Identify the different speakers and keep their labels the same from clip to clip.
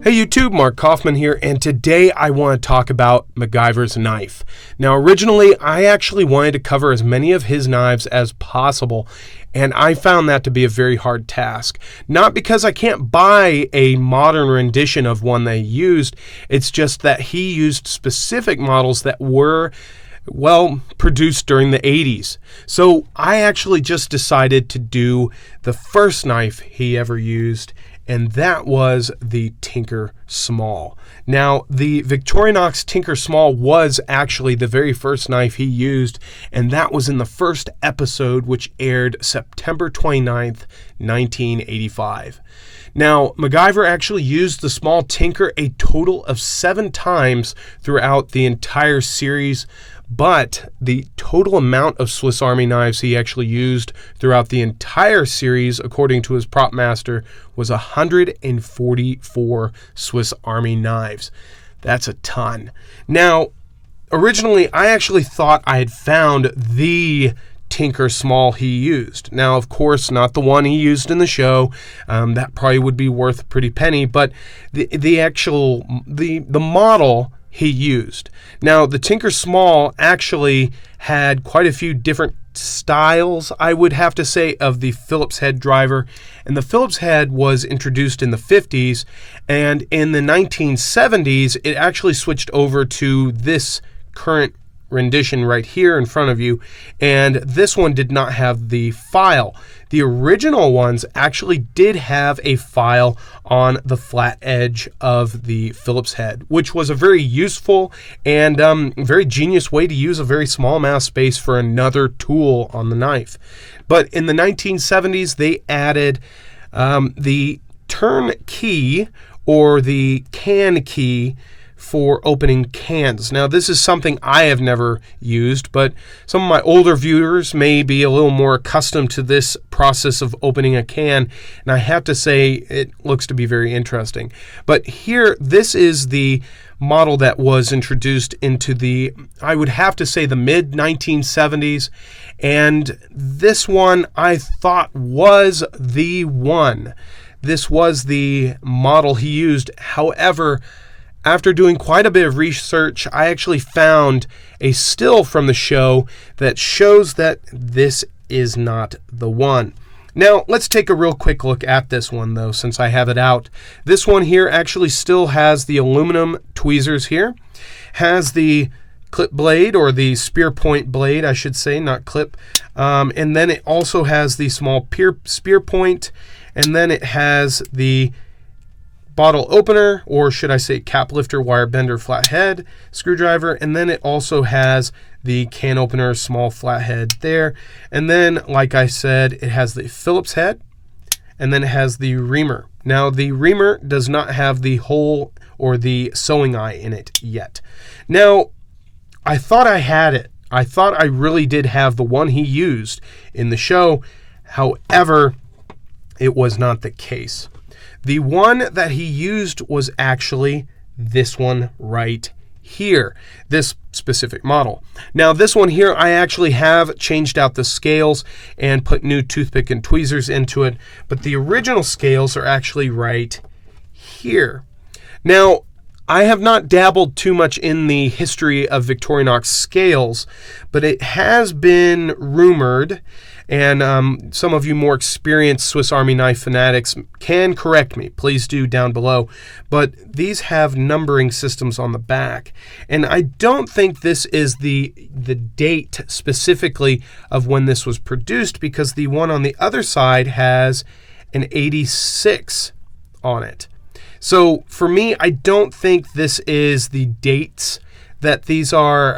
Speaker 1: Hey YouTube, Mark Coffman here, and today I want to talk about MacGyver's knife. Now originally I actually wanted to cover as many of his knives as possible, and I found that to be a very hard task. Not because I can't buy a modern rendition of one that he used, it's just that he used specific models that were produced during the 80s. So I actually just decided to do the first knife he ever used, and that was the Tinker Small. Now, the Victorinox Tinker Small was actually the very first knife he used, and that was in the first episode, which aired September 29th, 1985. Now, MacGyver actually used the small Tinker a total of 7 times throughout the entire series, but the total amount of Swiss Army knives he actually used throughout the entire series, according to his prop master, was 144 Swiss Army knives. That's a ton. Now, originally, I actually thought I had found the Tinker Small he used. Now, of course, not the one he used in the show. That probably would be worth a pretty penny, but the model he used. Now, the Tinker Small actually had quite a few different styles, I would have to say, of the Phillips head driver. And the Phillips head was introduced in the 50s, and in the 1970s, it actually switched over to this current rendition right here in front of you, and this one did not have the file. The original ones actually did have a file on the flat edge of the Phillips head, which was a very useful and very genius way to use a very small amount of space for another tool on the knife. But in the 1970s, they added the turn key, or the can key, for opening cans. Now, this is something I have never used, but some of my older viewers may be a little more accustomed to this process of opening a can, and I have to say it looks to be very interesting. But here, this is the model that was introduced into the, I would have to say, the mid-1970s, and this one I thought was the one. This was the model he used. However, after doing quite a bit of research, I actually found a still from the show that shows that this is not the one. Now, let's take a real quick look at this one, though, since I have it out. This one here actually still has the aluminum tweezers here, has the clip blade, or the spear point blade, I should say, not clip, and then it also has the small spear point, and then it has the bottle opener, or should I say cap lifter, wire bender, flathead screwdriver, and then it also has the can opener, small flathead there, and then, like I said, it has the Phillips head, and then it has the reamer. Now, the reamer does not have the hole or the sewing eye in it yet. Now, I thought I had it. I thought I really did have the one he used in the show. However, it was not the case. The one that he used was actually this one right here, this specific model. Now, this one here, I actually have changed out the scales and put new toothpick and tweezers into it, but the original scales are actually right here. Now, I have not dabbled too much in the history of Victorinox scales, but it has been rumored, and some of you more experienced Swiss Army knife fanatics can correct me, please do down below, but these have numbering systems on the back, and I don't think this is the date specifically of when this was produced, because the one on the other side has an 86 on it. So for me, I don't think this is the dates that these are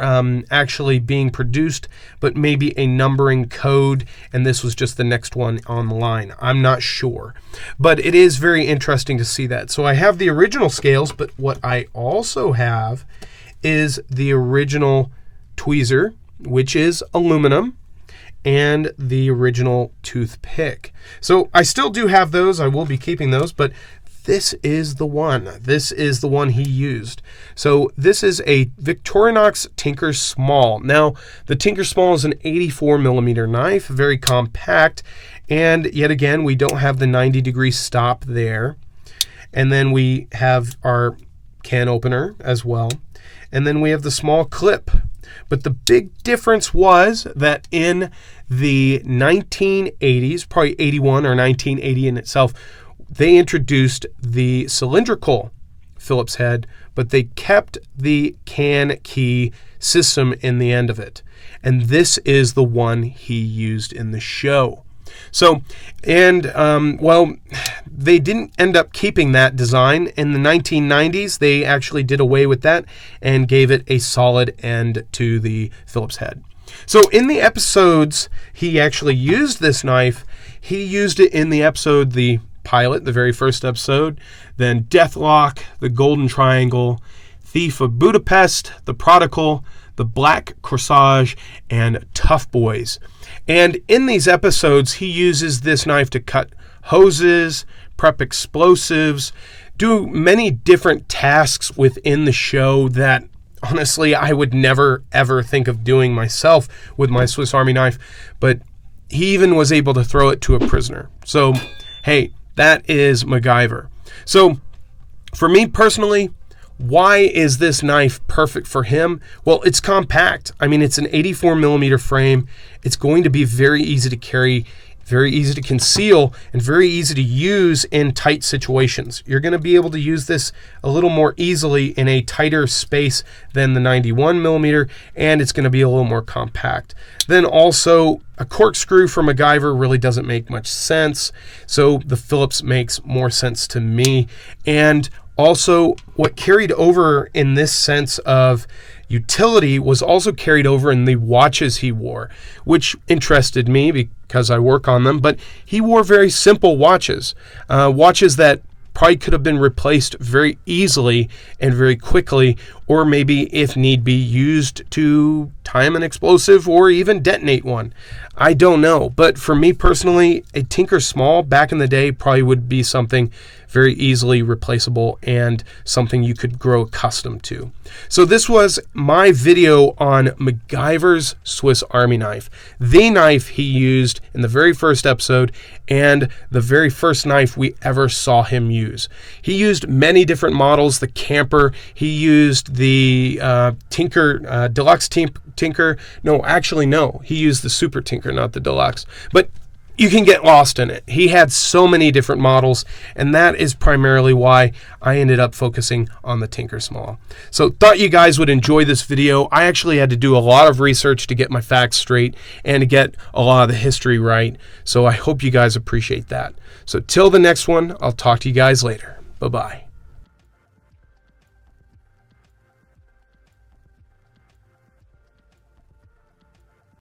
Speaker 1: actually being produced, but maybe a numbering code, and this was just the next one on the line. I'm not sure, but it is very interesting to see that. So I have the original scales, but what I also have is the original tweezer, which is aluminum, and the original toothpick. So I still do have those. I will be keeping those, but this is the one. This is the one he used. So this is a Victorinox Tinker Small. Now, the Tinker Small is an 84 millimeter knife, very compact, and yet again, we don't have the 90-degree stop there. and then we have our can opener as well, and then we have the small clip. But the big difference was that in the 1980s, probably 81 or 1980 in itself, they introduced the cylindrical Phillips head, but they kept the can key system in the end of it. And this is the one he used in the show. So, and well, they didn't end up keeping that design. In the 1990s, they actually did away with that and gave it a solid end to the Phillips head. So in the episodes he actually used this knife, he used it in the episode The Pilot, the very first episode, then Deathlock, The Golden Triangle, Thief of Budapest, The Prodigal, The Black Corsage, and Tough Boys. And in these episodes, he uses this knife to cut hoses, prep explosives, do many different tasks within the show that honestly I would never ever think of doing myself with my Swiss Army knife, but he even was able to throw it to a prisoner. So hey, that is MacGyver. So for me personally, why is this knife perfect for him? Well, it's compact. I mean, it's an 84 millimeter frame. It's going to be very easy to carry, very easy to conceal, and very easy to use in tight situations. You're going to be able to use this a little more easily in a tighter space than the 91 millimeter, and it's going to be a little more compact. Then also, a corkscrew for MacGyver really doesn't make much sense, so the Phillips makes more sense to me. And also, what carried over in this sense of utility was also carried over in the watches he wore, which interested me because I work on them. But he wore very simple watches, watches that probably could have been replaced very easily and very quickly, or maybe if need be used to time an explosive or even detonate one. I don't know, but for me personally, a Tinker Small back in the day probably would be something very easily replaceable and something you could grow accustomed to. So this was my video on MacGyver's Swiss Army knife, the knife he used in the very first episode and the very first knife we ever saw him use. He used many different models, the Camper, he used the Tinker, Deluxe Tinker. No, actually no, he used the Super Tinker, not the Deluxe. But you can get lost in it. He had so many different models, and that is primarily why I ended up focusing on the Tinker Small. So thought you guys would enjoy this video. I actually had to do a lot of research to get my facts straight and to get a lot of the history right. So I hope you guys appreciate that. So till the next one, I'll talk to you guys later. Bye-bye.